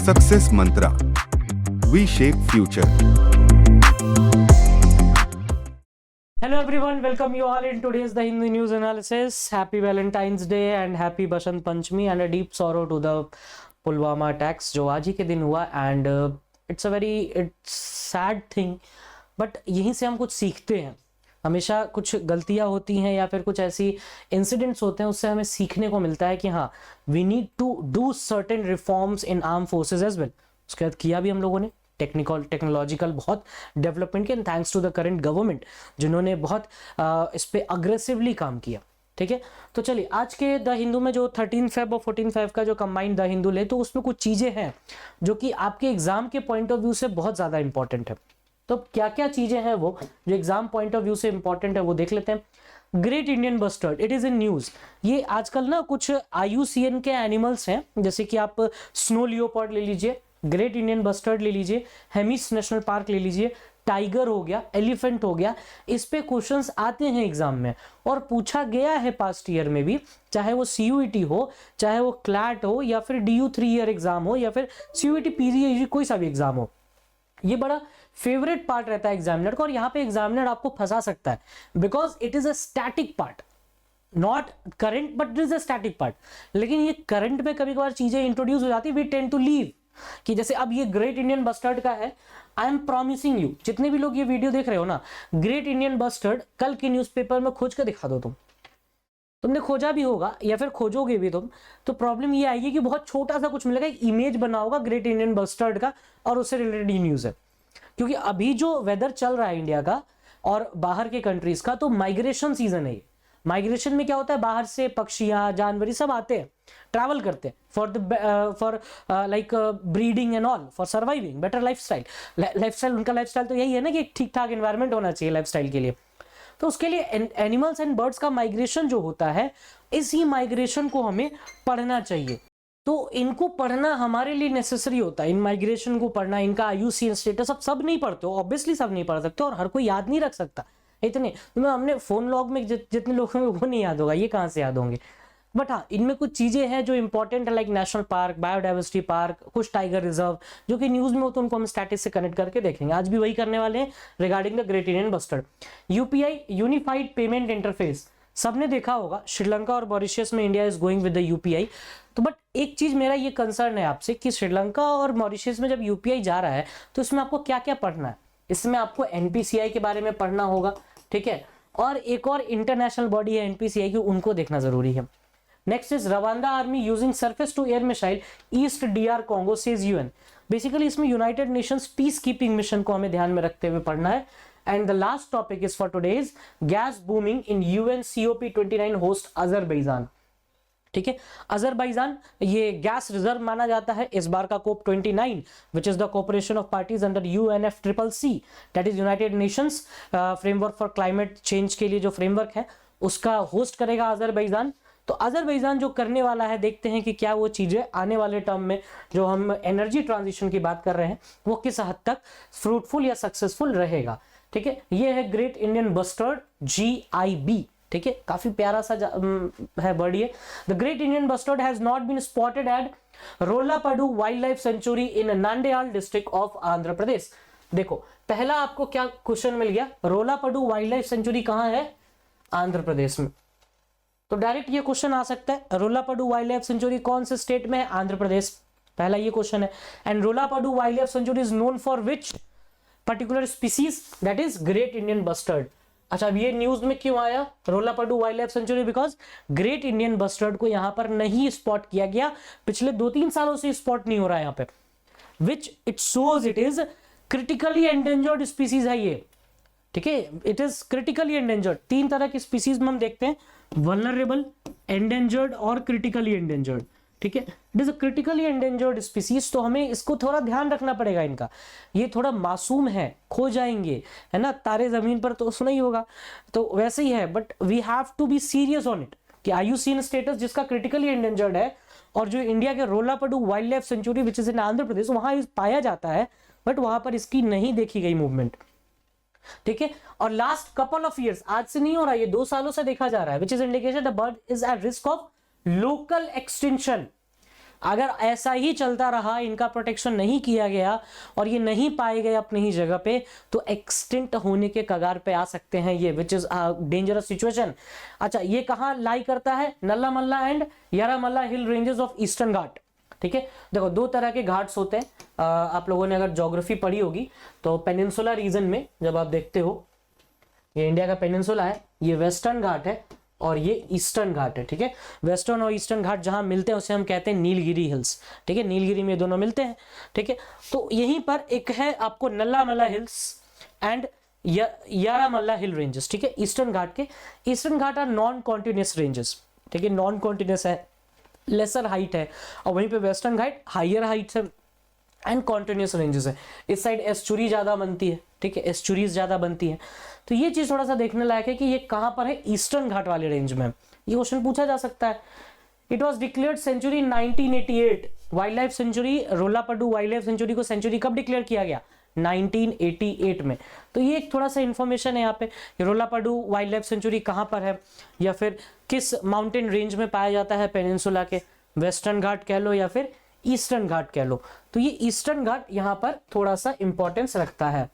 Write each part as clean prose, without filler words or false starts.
Success Mantra, V shape future. Hello everyone, welcome you all in today's The Hindu News Analysis. Happy Valentine's Day and happy Basant Panchami and a deep sorrow to the Pulwama attacks जो आज ही के दिन हुआ and it's sad thing, but यहीं से हम कुछ सीखते हैं। हमेशा कुछ गलतियां होती हैं या फिर कुछ ऐसी इंसिडेंट्स होते हैं, उससे हमें सीखने को मिलता है कि हाँ, we need to do certain reforms in arm forces as well. उसके बाद किया भी हम लोगों ने टेक्नोलॉजिकल बहुत डेवलपमेंट किया, thanks to the current government जिन्होंने बहुत इस पे अग्रेसिवली काम किया। ठीक है, तो चलिए आज के द हिंदू में जो 13 फेब और 14 फेब का जो कंबाइंड द हिंदू ले, तो उसमें कुछ चीजें हैं जो कि आपके एग्जाम के पॉइंट ऑफ व्यू से बहुत ज्यादा इंपॉर्टेंट है। तो क्या क्या चीजें हैं वो जो एग्जाम पॉइंट ऑफ व्यू से इंपॉर्टेंट है वो देख लेते हैं। Great Indian bustard, it is in news. ये आजकल ना कुछ IUCN के एनिमल्स हैं, जैसे कि आप स्नो लियोपार्ड ले लीजिए, ग्रेट इंडियन बस्टर्ड ले लीजिए, हेमिस नेशनल पार्क ले लीजिए, टाइगर हो गया, एलिफेंट हो गया। इस पे क्वेश्चंस आते हैं एग्जाम में और पूछा गया है पास्ट ईयर में भी, चाहे वो CUET हो, चाहे वो क्लैट हो, या फिर DU 3 ईयर एग्जाम हो, या फिर CUET PG कोई सा भी एग्जाम हो। ये बड़ा फेवरेट पार्ट रहता है एग्जामिनर का, और यहाँ पे एग्जामिनर आपको फंसा सकता है because it is a static part, not current but it is a static part. लेकिन ये करंट में कभी कभार चीजें इंट्रोड्यूस हो जाती है, वी टेंड टू लीव। कि जैसे अब ये ग्रेट इंडियन बस्टर्ड का है, आई एम प्रॉमिसिंग यू, जितने भी लोग ये वीडियो देख रहे हो ना, ग्रेट इंडियन बस्टर्ड कल के न्यूज़पेपर में खोज कर दिखा दो। तुमने खोजा भी होगा या फिर खोजोगे भी तुम, तो प्रॉब्लम ये आएगी कि बहुत छोटा सा कुछ मिलेगा, एक इमेज बना होगा ग्रेट इंडियन बस्टर्ड का और उससे रिलेटेड ही न्यूज है। क्योंकि अभी जो वेदर चल रहा है इंडिया का और बाहर के कंट्रीज का, तो माइग्रेशन सीजन है ये। माइग्रेशन में क्या होता है, बाहर से पक्षियां जानवर सब आते हैं, ट्रैवल करते हैं for like breeding and all, for surviving better lifestyle. उनका लाइफस्टाइल तो यही है ना कि ठीक ठाक एनवायरनमेंट होना चाहिए लाइफस्टाइल के लिए। तो उसके लिए एनिमल्स एंड बर्ड्स का माइग्रेशन जो होता है, इसी माइग्रेशन को हमें पढ़ना चाहिए। तो इनको पढ़ना हमारे लिए नेसेसरी होता है, इन माइग्रेशन को पढ़ना, इनका IUCN स्टेटस। अब सब नहीं पढ़ते हो, ऑब्वियसली सब नहीं पढ़ सकते और हर कोई याद नहीं रख सकता इतने। तो हमने फोन लॉग में जितने लोगों को वो नहीं याद होगा, ये कहाँ से याद होंगे। बट हाँ, इनमें कुछ चीजें हैं जो इंपॉर्टेंट है, like national park, biodiversity park, कुछ टाइगर रिजर्व जो कि न्यूज में हो, तो उनको हम स्टैटिस से कनेक्ट करके देखेंगे। आज भी वही करने वाले हैं regarding the great Indian bustard. UPI unified payment interface, सबने देखा होगा श्रीलंका और मॉरिशस में India is going with the UPI। तो बट एक चीज मेरा ये कंसर्न है आपसे कि श्रीलंका और मॉरिशस में जब UPI जा रहा है, तो इसमें आपको क्या क्या पढ़ना है। इसमें आपको NPCI के बारे में पढ़ना होगा, ठीक है, और एक और इंटरनेशनल बॉडी है NPCI की, उनको देखना जरूरी है। Next is Rwanda army using surface to air missile east DR Congo says UN। Basically इसमें United Nations peace keeping mission को हमें ध्यान में रखते हुए पढ़ना है। And the last topic is for today is gas booming in UN COP29 host Azerbaijan. ठीक है, अजरबैजान ये गैस रिजर्व माना जाता है इस बार का COP29, which is the cooperation of parties under UNFCCC, that is United Nations framework for climate change के लिए जो फ्रेमवर्क है उसका होस्ट करेगा अजरबैजान। तो अजरबैजान जो करने वाला है, देखते हैं कि क्या वो चीजें आने वाले टर्म में जो हम एनर्जी ट्रांजिशन की बात कर रहे हैं वो किस हद तक फ्रूटफुल या सक्सेसफुल रहेगा। ठीक है, ये है ग्रेट इंडियन बस्टर्ड GIB। ठीक है, काफी प्यारा सा है बर्ड ये। The great Indian bustard has not been spotted at Rollapadu wildlife sanctuary in Nanded district of Andhra Pradesh. देखो, पहला आपको क्या क्वेश्चन मिल गया, रोलापडू वाइल्ड लाइफ सेंचुरी कहां है, आंध्र प्रदेश में। तो डायरेक्ट ये क्वेश्चन आ सकता है, रोलापडू वाइल्ड लाइफ सेंचुरी कौन से स्टेट में है, आंध्र प्रदेश। पहला ये क्वेश्चन है। And Rollapadu wildlife sanctuary is known for which particular species, that is great Indian bustard. अच्छा, अब ये न्यूज में क्यों आया Rollapadu wildlife sanctuary, because great Indian bustard को यहां पर नहीं स्पॉट किया गया, पिछले 2-3 सालों से स्पॉट नहीं हो रहा है यहाँ पे, which it shows it is critically endangered species है ये। ठीक है, इट इज क्रिटिकली एंडेंजर्ड। 3 तरह की स्पीसीज में हम देखते हैं, वल्नरेबल, एंडेंजर्ड और क्रिटिकली एंडेंजर्ड। ठीक है, it is a critically endangered species, तो हमें इसको थोड़ा ध्यान रखना पड़ेगा इनका। ये थोड़ा मासूम है, खो जाएंगे, है ना, तारे जमीन पर तो सुना ही होगा, तो वैसे ही है। But we have to be serious on it कि IUCN स्टेटस जिसका क्रिटिकली एंडेंजर्ड है, और जो इंडिया के Rollapadu wildlife sanctuary which is in Andhra Pradesh, वहां पाया जाता है, बट वहां पर इसकी नहीं देखी गई मूवमेंट। ठीक है, और लास्ट कपल ऑफ इयर्स, आज से नहीं हो रहा, ये 2 सालों से देखा जा रहा है, which is indication the bird is at risk of local extinction. अगर ऐसा ही चलता रहा, इनका प्रोटेक्शन नहीं किया गया और ये नहीं पाए गए अपनी ही जगह पे, तो एक्सटिंक्ट होने के कगार पे आ सकते हैं ये, विच इज डेंजरस सिचुएशन। अच्छा, ये कहाँ लाई करता है? Nalla and यारामल्ला hill ranges of Eastern Ghat. ठीक है, देखो दो तरह के घाट्स होते हैं। आप लोगों ने अगर ज्योग्राफी पढ़ी होगी तो पेनिनसुला रीजन में जब आप देखते हो, ये इंडिया का पेनिनसुला है, ये वेस्टर्न घाट है और ये ईस्टर्न घाट है। ठीक है, वेस्टर्न और ईस्टर्न घाट जहां मिलते हैं उसे हम कहते हैं नीलगिरी हिल्स। ठीक है, नीलगिरी में दोनों मिलते हैं। ठीक है, तो यहीं पर एक है आपको Nallamalla hills and यारामल्ला hill ranges. ठीक है, ईस्टर्न घाट के, eastern Ghat are non continuous ranges. ठीक है, नॉन कॉन्टिन्यूस है, लेसर हाइट है, और वहीं पे वेस्टर्न घाट हाइयर हाइट है एंड कॉन्टिन्यूस रेंजेस है। इस साइड एस्चुरी ज्यादा बनती है। ठीक है, एस्चुरीज ज्यादा बनती है। तो ये चीज थोड़ा सा देखने लायक है कि ये कहां पर है, ईस्टर्न घाट वाले रेंज में। ये क्वेश्चन पूछा जा सकता है। It was declared sanctuary 1988, wildlife sanctuary, Rollapadu wildlife sanctuary को सेंचुरी कब डिक्लेयर किया गया? 1988 में। तो ये एक थोड़ा सा इंफॉर्मेशन है यहाँ पे, रोलापडू वाइल्ड लाइफ सेंचुरी कहां पर है या फिर किस माउंटेन रेंज में पाया जाता है पेनिनसुला के, वेस्टर्न घाट कह लो या फिर ईस्टर्न घाट कह लो। तो ये ईस्टर्न घाट यहां पर थोड़ा सा इंपॉर्टेंस रखता है।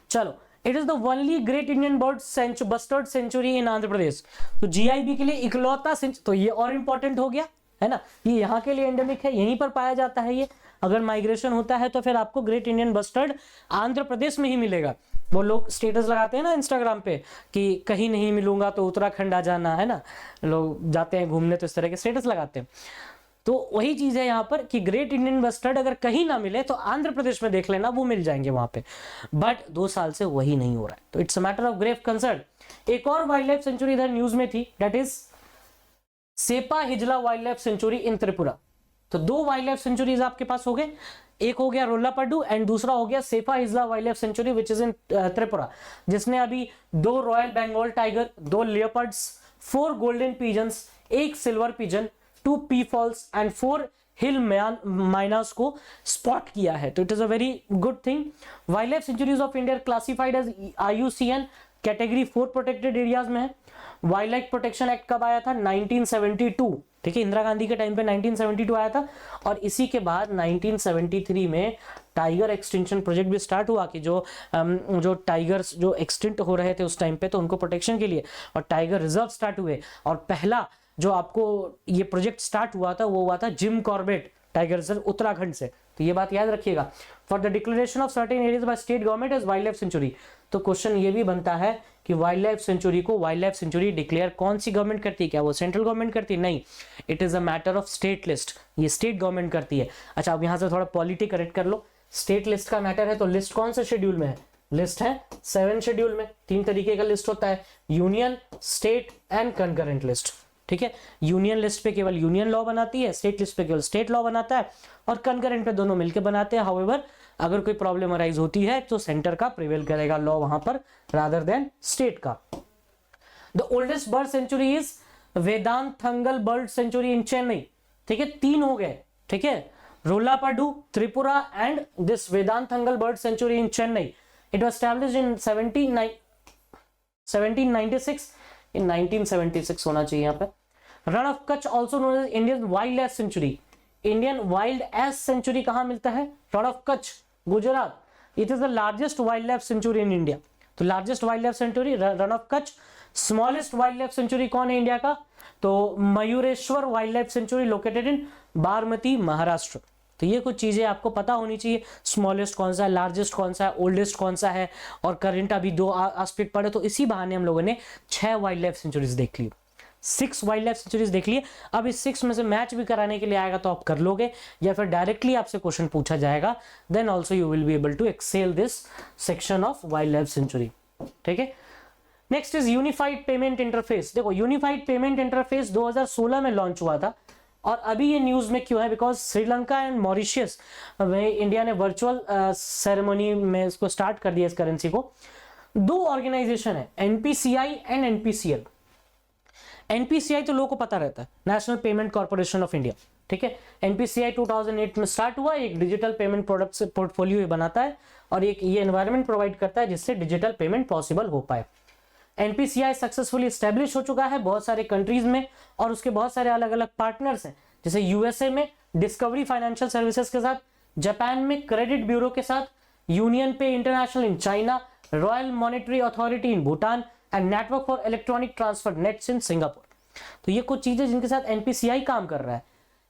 चलो, it is the only great Indian bird bustard sanctuary in Andhra Pradesh. तो जीआईबी के लिए इकलौता सेंचुरी, तो ये और इंपॉर्टेंट हो गया है ना, ये यहाँ के लिए एंडेमिक है, यहीं पर पाया जाता है ये। अगर माइग्रेशन होता है तो फिर आपको great Indian bustard Andhra Pradesh में ही मिलेगा। वो लोग स्टेटस लगाते हैं ना इंस्टाग्राम पे कि कहीं नहीं मिलूंगा तो उत्तराखंड आ जाना, है ना, लोग जाते हैं घूमने तो इस तरह के स्टेटस लगाते हैं। तो वही चीज है यहाँ पर कि ग्रेट इंडियन बस्टर्ड अगर कहीं ना मिले तो आंध्र प्रदेश में देख लेना, वो मिल जाएंगे वहां पे। बट 2 साल से वही नहीं हो रहा है, तो it's a matter of grave concern. एक और वाइल्ड लाइफ सेंचुरी इधर न्यूज में थी, that is Sepahijala wildlife sanctuary in Tripura. तो 2 वाइल्ड लाइफ सेंचुरीज आपके पास हो गए, एक हो गया रोलापडू एंड दूसरा हो गया Sepahijala wildlife sanctuary which is in Tripura, जिसने अभी 2 royal Bengal tiger, 2 leopards, 4 golden pigeons, 1 silver pigeon, 2 peafowls and 4 hill mynas को स्पॉट किया है। तो it is a very good thing. Wildlife sanctuaries of India classified as IUCN category 4 protected areas में है। Wild life protection act कब आया था? 1972। ठीक है, इंदिरा गांधी के टाइम पे 1972 आया था, और इसी के बाद 1973 में टाइगर एक्सटिंक्शन प्रोजेक्ट भी स्टार्ट हुआ कि जो टाइगर्स जो एक्सटिंक्ट हो रहे थे उस टाइम पे, तो उनको प्रोटेक्शन के लिए और टाइगर रिजर्व स्टार्ट हुए। और पहला जो आपको ये प्रोजेक्ट स्टार्ट हुआ था वो हुआ था Jim Corbett tiger reserve Uttarakhand से। तो ये बात याद रखिएगा। For the declaration of certain areas by state government as wildlife sanctuary. तो क्वेश्चन ये भी बनता है कि वाइल्ड लाइफ सेंचुरी को वाइल्ड लाइफ सेंचुरी डिक्लेयर कौन सी गवर्नमेंट करती है? क्या वो सेंट्रल गवर्नमेंट करती है? नहीं, it is a matter of state list, ये स्टेट गवर्नमेंट करती है। अच्छा, अब यहां से थोड़ा पॉलिटी करेक्ट कर लो। स्टेट लिस्ट का मैटर है तो लिस्ट कौन से शेड्यूल में है? लिस्ट है 7 शेड्यूल में। 3 तरीके का लिस्ट होता है, union, state and concurrent list. ठीक है, यूनियन लिस्ट पे केवल यूनियन लॉ बनाती है, स्टेट लिस्ट पे केवल स्टेट लॉ बनाता है, और कंकरेंट पे दोनों मिलकर बनाते हैं। हाउएवर अगर कोई प्रॉब्लम अराइज होती है तो सेंटर का प्रिवेल करेगा लॉ वहां पर रादर देन स्टेट का। The oldest bird sanctuary is Vedanthangal bird sanctuary in Chennai. ठीक है, 3 हो गए। ठीक है, Rollapadu, Tripura and this Vedanthangal bird sanctuary in Chennai. It was established in 1796, in 1976 होना चाहिए यहाँ पे। Rann of Kutch also known as Indian wildlife sanctuary. Indian wild ass sanctuary कहां मिलता है? Rann of Kutch, Gujarat. It is the largest wildlife sanctuary in India. तो largest wildlife sanctuary Rann of Kutch. Smallest wildlife sanctuary कौन है India का? तो Mayureshwar wildlife sanctuary located in Baramati, Maharashtra. तो ये कुछ चीजें आपको पता होनी चाहिए, स्मॉलेस्ट कौन सा है, लार्जेस्ट कौन सा है, ओल्डेस्ट कौन सा है, और करंट अभी 2 एस्पेक्ट पढ़े। तो इसी बहाने हम लोगों ने 6 वाइल्ड लाइफ सेंचुरीज देख ली, 6 वाइल्ड लाइफ सेंचुरीज देख लिए। अब इस 6 में से मैच भी कराने के लिए आएगा तो आप कर लोगे, या फिर डायरेक्टली आपसे क्वेश्चन पूछा जाएगा, then also you will be able to excel this section of wildlife sanctuary. ठीक है, next is unified payment interface. देखो, यूनिफाइड पेमेंट इंटरफेस 2016 में लॉन्च हुआ था, और अभी ये न्यूज में क्यों है? बिकॉज श्रीलंका एंड मॉरिशियस में इंडिया ने वर्चुअल सेरेमनी में इसको स्टार्ट कर दिया, इस करेंसी को। 2 ऑर्गेनाइजेशन है, NPCI एंड NPCL। NPCI तो लोगों को पता रहता है, national payment corporation of India. ठीक है, NPCI 2008 में स्टार्ट हुआ, एक डिजिटल पेमेंट प्रोडक्ट से पोर्टफोलियो बनाता है, और एक ये एनवायरनमेंट प्रोवाइड करता है जिससे डिजिटल पेमेंट पॉसिबल हो पाए। NPCI सक्सेसफुली एस्टेब्लिश हो चुका है बहुत सारे कंट्रीज में, और उसके बहुत सारे अलग अलग पार्टनर्स हैं जैसे यूएसए में डिस्कवरी फाइनेंशियल सर्विसेज के साथ, जापान में क्रेडिट ब्यूरो के साथ, यूनियन पे international in China, royal monetary authority in Bhutan and network for electronic transfer nets in Singapore. तो ये कुछ चीजें जिनके साथ एनपीसीआई काम कर रहा है।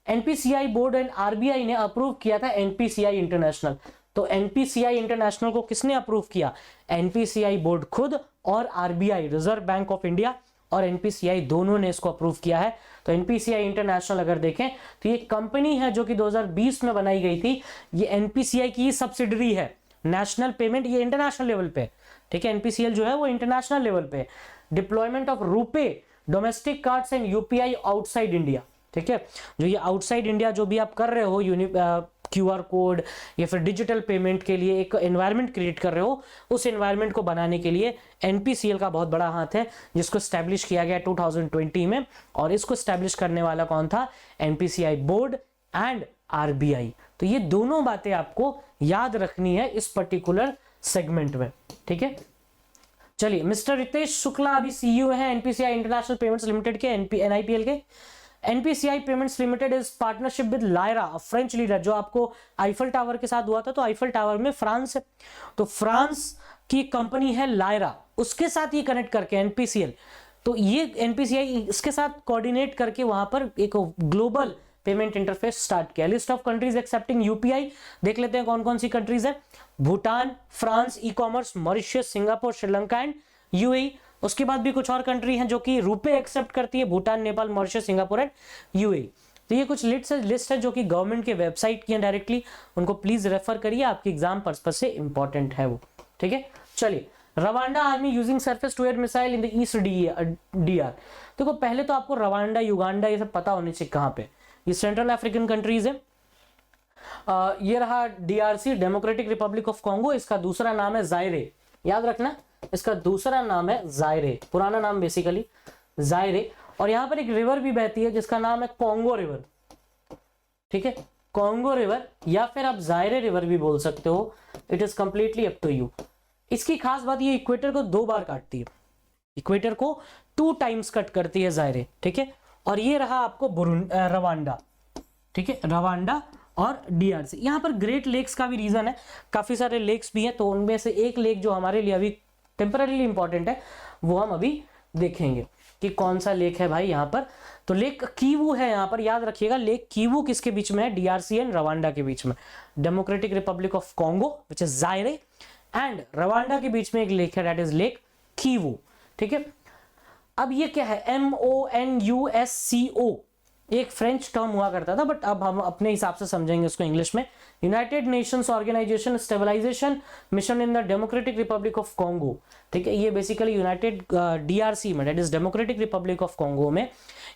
एनपीसीआई बोर्ड एंड आरबीआई ने अप्रूव किया था एनपीसीआई इंटरनेशनल। तो एनपीसीआई इंटरनेशनल को किसने अप्रूव किया? एनपीसीआई बोर्ड खुद और RBI reserve bank of India और एनपीसीआई दोनों ने इसको अप्रूव किया है। तो एनपीसीआई इंटरनेशनल अगर देखें तो ये कंपनी है जो कि 2020 में बनाई गई थी। ये एनपीसीआई की सब्सिडरी है। नेशनल पेमेंट ये इंटरनेशनल लेवल पे, ठीक है, एनपीसीएल जो है वो इंटरनेशनल लेवल पे। Deployment of RuPay domestic cards and UPI outside India, ठीक है, जो ये आउटसाइड इंडिया जो भी आप कर रहे हो क्यूआर कोड या फिर डिजिटल पेमेंट के लिए एक एनवायरनमेंट क्रिएट कर रहे हो, उस एनवायरनमेंट को बनाने के लिए एनपीसीएल का बहुत बड़ा हाथ है, जिसको स्टैब्लिश किया गया 2020 में। और इसको स्टैब्लिश करने वाला कौन था? NPCI board and RBI. तो ये दोनों बातें आपको याद रखनी है इस पर्टिकुलर सेगमेंट में, ठीक है। चलिए, मिस्टर रितेश शुक्ला अभी सीईओ है एनपीसीआई इंटरनेशनल पेमेंट्स लिमिटेड के, एनआईपीएल के। NPCI payments limited is partnership with Lyra, French leader, जो आपको आईफल टावर के साथ हुआ था। तो आईफल टावर में फ्रांस है, तो फ्रांस की कंपनी है लायरा, उसके साथ ये कनेक्ट करके एनपीसीएल, तो ये एनपीसीआई इसके साथ कोऑर्डिनेट करके वहां पर एक ग्लोबल पेमेंट इंटरफेस स्टार्ट किया। List of countries accepting UPI देख लेते हैं कौन कौन सी कंट्रीज है। Bhutan, France, e commerce, Mauritius, Singapore, Sri Lanka and UAE. उसके बाद भी कुछ और कंट्री हैं जो कि रुपए एक्सेप्ट करती है, Bhutan, Nepal, Mauritius, Singapore and UAE. तो ये कुछ लिस्ट है जो कि गवर्नमेंट के वेबसाइट की है डायरेक्टली, उनको प्लीज रेफर करिए, आपके एग्जाम पर्पस से इंपॉर्टेंट है वो, ठीक है। चलिए, Rwanda army using surface to air missile in the east DR. देखो, पहले तो आपको रवांडा, युगांडा ये सब पता होने चाहिए कहाँ पे, ये सेंट्रल अफ्रीकन कंट्रीज है। ये रहा DRC, democratic republic of Congo, इसका दूसरा नाम है जायरे, याद रखना, इसका दूसरा नाम है जायरे, पुराना नाम बेसिकली जायरे। और यहां पर एक रिवर भी बहती है जिसका नाम है कॉन्गो रिवर, ठीक है, कॉन्गो रिवर, या फिर आप जायरे रिवर भी बोल सकते हो, it is completely up to you. इसकी खास बात ये इक्वेटर को 2 बार काटती है, इक्वेटर को 2 टाइम्स कट करती है जायरे, ठीक है। और ये रहा आपको रवांडा, ठीक है, रवांडा और डीआरसी। यहाँ पर ग्रेट लेक्स का भी रीजन है, काफी सारे लेक्स भी हैं, तो उनमें से एक लेक जो हमारे लिए अभी टेम्पररीली इंपॉर्टेंट है वो हम अभी देखेंगे कि कौन सा लेक है भाई यहाँ पर। तो लेक कीवू है यहाँ पर, याद रखिएगा, लेक कीवू किसके बीच में है? डीआरसी एंड रवांडा के बीच में। Democratic republic of Congo which is जायरे and Rwanda के बीच में एक लेक है, दैट इज लेक कीवू, ठीक है। अब ये क्या है? MONUSCO, एक फ्रेंच टर्म हुआ करता था, बट अब हम अपने हिसाब से समझेंगे इसको इंग्लिश में। United Nations organization stabilization mission in the democratic republic of Congo, ठीक है। ये बेसिकली यूनाइटेड डीआरसी में, that is democratic republic of Congo में,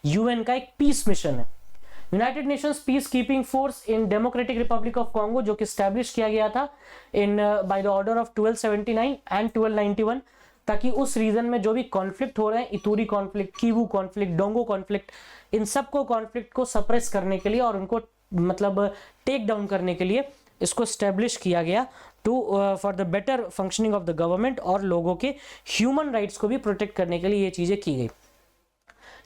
यूएन का एक पीस मिशन है। United Nations peace keeping force in democratic republic of Congo, जो कि स्टैब्लिश किया गया था in by the order of 1279 and 1291, ताकि उस रीजन में जो भी कॉन्फ्लिक्ट हो रहे हैं, इतूरी कॉन्फ्लिक्ट, कीवू कॉन्फ्लिक्ट, डोंगो कॉन्फ्लिक्ट, इन सबको कॉन्फ्लिक्ट को सप्रेस करने के लिए और उनको मतलब टेक डाउन करने के लिए इसको स्टैब्लिश किया गया to for the better functioning of the government, और लोगों के ह्यूमन राइट्स को भी प्रोटेक्ट करने के लिए ये चीजें की गई।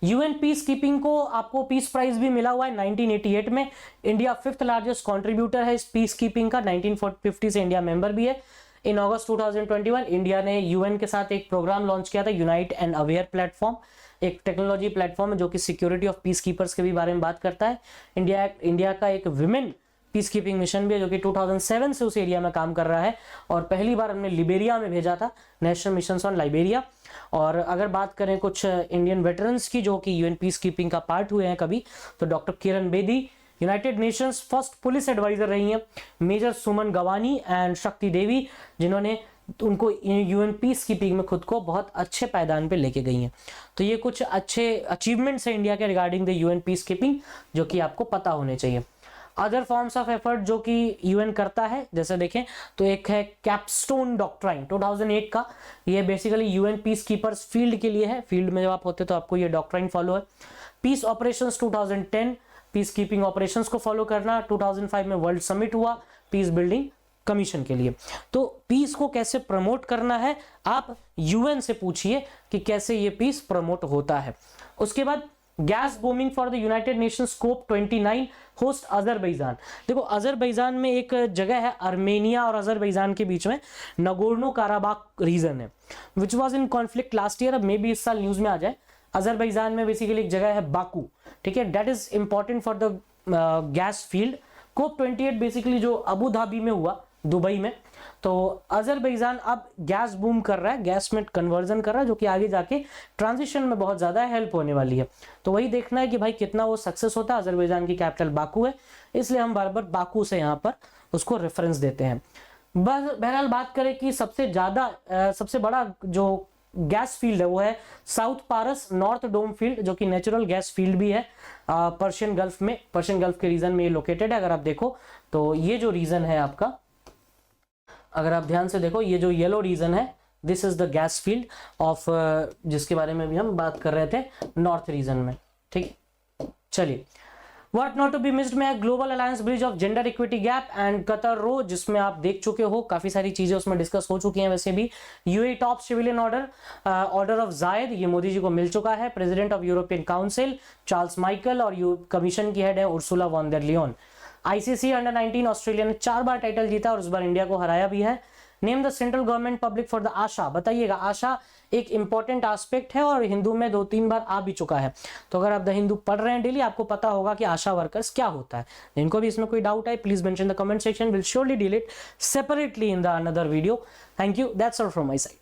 यूएन पीस कीपिंग को आपको पीस प्राइज भी मिला हुआ है 1988 में। इंडिया 5th लार्जेस्ट कंट्रीब्यूटर है इस पीस कीपिंग का, 1950 से इंडिया मेंबर भी है। इन अगस्त 2021 इंडिया ने यूएन के साथ एक प्रोग्राम लॉन्च किया था, यूनाइट एंड अवेयर प्लेटफॉर्म, एक टेक्नोलॉजी प्लेटफॉर्म है जो कि सिक्योरिटी ऑफ पीस कीपर्स के भी बारे में बात करता है। इंडिया का एक विमेन पीस कीपिंग मिशन भी है जो कि 2007 से उस एरिया में काम कर रहा है, और पहली बार हमने लिबेरिया में भेजा था, नेशनल मिशन ऑन लाइबेरिया। और अगर बात करें कुछ इंडियन वेटरन्स की जो कि यूएन पीस कीपिंग का पार्ट हुए हैं कभी, तो doctor Kiran Bedi United Nations first police adviser रही हैं, मेजर सुमन गवानी एंड शक्ति देवी, जिन्होंने उनको यूएन पीस कीपिंग में खुद को बहुत अच्छे पायदान पे लेके गई हैं। तो ये कुछ अच्छे अचीवमेंट्स हैं इंडिया के regarding the UN peace keeping, जो कि आपको पता होने चाहिए। अदर फॉर्म्स ऑफ एफर्ट जो कि यूएन करता है, जैसे देखें तो एक है कैपस्टोन डॉक्ट्राइन 2008 का, ये basically UN peace keepers field के लिए है, फील्ड में जब आप होते तो आपको ये डॉक्ट्राइन फॉलो है। Peace operations 2010, peace keeping operations को फॉलो करना। 2005 में वर्ल्ड समिट हुआ पीस बिल्डिंग कमीशन के लिए। तो पीस को कैसे प्रमोट करना है आप यूएन से पूछिए कि कैसे ये पीस प्रमोट होता है। उसके बाद gas booming for the United Nations scope 29 host Azerbaijan. देखो अजरबैजान में एक जगह है आर्मेनिया और अजरबैजान के बीच में, नगोर्नो काराबाख रीजन है, which was in conflict last year. अब मे बी इस साल न्यूज में आ जाए। अजरबैजान में बेसिकली एक जगह है बाकू, ठीक है, that is important for the gas field. COP 28 basically जो अबू धाबी में हुआ, दुबई में, तो अजरबैजान अब गैस बूम कर रहा है, गैस में कन्वर्जन कर रहा है, जो कि आगे जाके ट्रांजिशन में बहुत ज्यादा हेल्प होने वाली है। तो वही देखना है कि भाई कितना वो सक्सेस होता है। अजरबैजान की कैपिटल बाकू है, इसलिए हम बार बार बाकू से यहाँ पर उसको रेफरेंस देते हैं। बस बहरहाल बात करें कि सबसे बड़ा जो गैस फील्ड है वो है साउथ पारस नॉर्थ डोम फील्ड, जो कि नेचुरल गैस फील्ड भी है पर्शियन गल्फ में, पर्शियन गल्फ के रीजन में ये लोकेटेड है। अगर आप देखो तो ये जो रीजन है आपका, अगर आप ध्यान से देखो, ये जो येलो रीजन है, this is the gas field of, जिसके बारे में भी हम बात कर रहे थे नॉर्थ रीजन में, ठीक। चलिए, what not to be missed में global alliance bridge of gender equity gap and Qatar row, जिसमें आप देख चुके हो, काफी सारी चीजें उसमें डिस्कस हो चुकी हैं वैसे भी। UAE top civilian order of Zayed, ये मोदी जी को मिल चुका है। President of European Council Charles Michel, और कमीशन की हेड है Ursula von der Leyen. ICC under 19 Australia ने 4 बार टाइटल जीता और इस बार इंडिया को हराया भी है। Name the central government public for the Asha, बताइएगा। आशा एक इंपॉर्टेंट एस्पेक्ट है और हिंदू में 2-3 बार आ भी चुका है, तो अगर आप द हिंदू पढ़ रहे हैं डेली, आपको पता होगा कि आशा वर्कर्स क्या होता है। जिनको भी इसमें कोई डाउट है, please mention the comment section, will surely deal it separately in the another video. Thank you, that's all from my side.